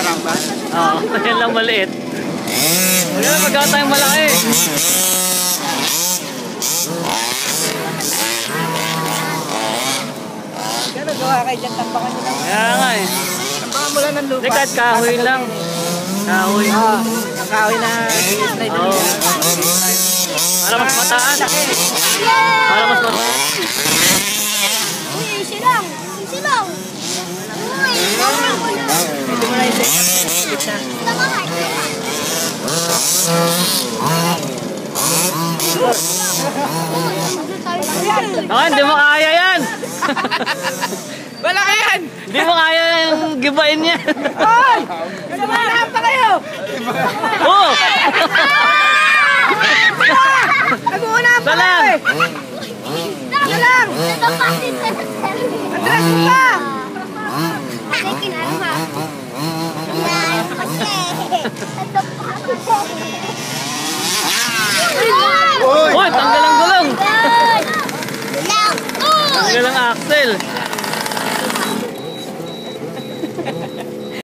Rarambas? Oo, yan lang maliit. Kaya magkakaroon tayong malaki. Kaya gawa kayo dyan, tambakan nyo lang. Kaya nga eh. Tambakan mo lang ng lupa. Kahit kahoy lang. Kahoy. Oo, ang kahoy na slide Oo. nyo. Para mas mataas. Para mas mataas. Uy, easy lang. Easy lang. Uy, Ito mo na yung set na. Ah, hindi mo kaya yan. Malaki yan! Hindi mo kaya yung gibain yan. Hoy! Sumalahan pa kayo! Oo! Nag-uunahan pa Salam! kayo eh! Ano lang? Atras mo pa! Uy, tanggal ang gulong! Tanggal ang axle!